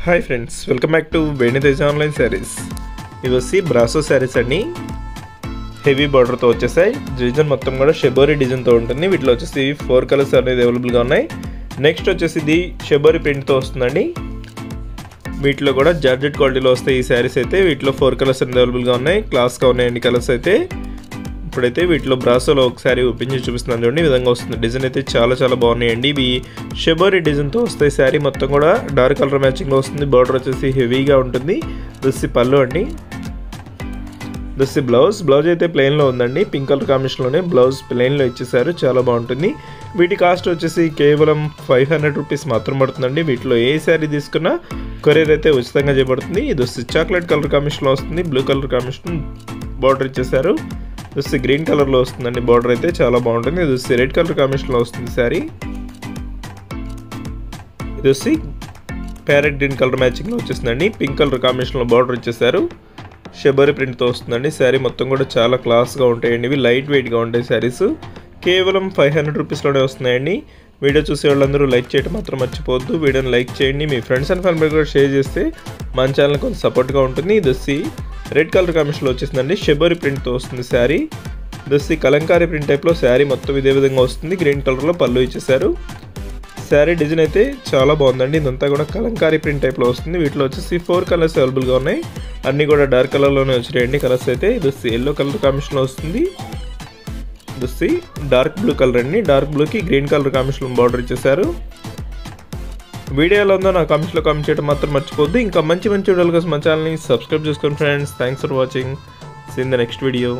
high friends welcome back to Venu Teja online sarees इवी ब्रासो sarees अंडी हेवी बॉर्डर तो वच्चेसाई डिजाइन మొత్తం కూడా షెబోరీ డిజైన్ తో ఉంటుంది వీటిలో వచ్చేసి 4 కలర్స్ అనేది అవైలబుల్ గా ఉన్నాయి నెక్స్ట్ వచ్చేసి ఇది షెబోరీ ప్రింట్ తో వస్తుందండి వీటిలో కూడా జార్జెట్ క్వాలిటీలో వస్తాయి ఈ sarees అయితే వీటిలో 4 కలర్స్ అనేది అవైలబుల్ గా ఉన్నాయి క్లాస్ గా ఉన్నాయి అన్ని కలర్స్ అయితే ఇప్పుడైతే వీటిలో బ్రాసోలో ఒక సారీ ఓపెన్ చేసి చూపిస్తున్నాను చూడండి ఈ విధంగా వస్తుంది డిజైన్ అయితే చాలా బాగున్నాయండి ఇవి షెబోరీ డిజైన్ తో వస్తాయి సారీ మొత్తం కూడా డార్క్ కలర్ మ్యాచింగ్ లో వస్తుంది బోర్డర్ వచ్చేసి హెవీగా ఉంటుంది దిస్ పల్లు అండి దిస్ బ్లౌజ్ అయితే ప్లెయిన్ లో ఉందండి పింక్ కలర్ కాంబినేషన్ లోనే బ్లౌజ్ ప్లెయిన్ లో ఇచ్చేసారు చాలా బాగుంటుంది వీటి కాస్ట్ వచ్చేసి కేవలం 500 రూపీస్ మాత్రం పడుతుందండి వీటిలో ఏ సారీ తీసుకున్నా కొరియర్ అయితే ఉచితంగా చేయబడుతుంది ఇది చాక్లెట్ కలర్ కాంబినేషన్ లో వస్తుంది బ్లూ కలర్ కాంబినేషన్ బోర్డర్ ఇచ్చేసారు ఇది గ్రీన్ కలర్ లో వస్తుందండి బోర్డర్ అయితే చాలా బాగుంటుంది ఇది రెడ్ కలర్ కాంబినేషన్ లో వస్తుంది సారీ ఇది ప్యారెట్ గ్రీన్ కలర్ మ్యాచింగ్ లో వచ్చేసిందండి పింక్ కలర్ కాంబినేషన్ లో బోర్డర్ ఇచ్చేసారు షెబోరీ ప్రింట్ తో వస్తుందండి సారీ మొత్తం కూడా చాలా క్లాస్ గా ఉంటాయండి ఇవి లైట్ వెయిట్ గా ఉంటాయి సారీస్ కేవలం 500 రూపీస్ లోనే వస్తున్నాయండి వీడియో చూసే వాళ్ళందరూ లైక్ చేయడం మాత్రం మర్చిపోవద్దు వీడియోని లైక్ చేయండి మీ ఫ్రెండ్స్ అండ్ ఫ్యామిలీ కూడా షేర్ చేస్తే మన ఛానల్ కొంచెం సపోర్ట్ గా ఉంటుంది ఇది రెడ్ కలర్ కాంబినేషన్ లో వచ్చేసిందండి షెబోరీ ప్రింట్ తో వస్తుంది సారీ ఇది కలంకారీ ప్రింట్ టైప్ లో సారీ మొత్తం ఇదే విధంగా వస్తుంది గ్రీన్ కలర్ లో పల్లు ఇచ్చేసారు సారీ డిజైన్ అయితే చాలా బాగుందండి ఇదంతా కూడా కలంకారీ ప్రింట్ టైప్ లో వస్తుంది వీటిలో వచ్చేసి 4 కలర్స్ అవైలబుల్ గా ఉన్నాయి అన్ని కూడా డార్క్ కలర్ లోనే వచ్చాయండి కలర్స్ అయితే ఇది ఎల్లో కలర్ కాంబినేషన్ లో వస్తుంది ఇది డార్క్ బ్లూ కలర్ అండి డార్క్ బ్లూ కి గ్రీన్ కలర్ కాంబినేషన్ బార్డర్ ఇచ్చేసారు వీడియో ఎలా ఉందో నా కామెంట్స్ లో కామెంట్ చేయడం మాత్రం మర్చిపోవద్దు ఇంకా మంచి వీడియోల కోసం మన ఛానల్ ని సబ్స్క్రైబ్ చేసుకోండి friends thanks for watching see in the next video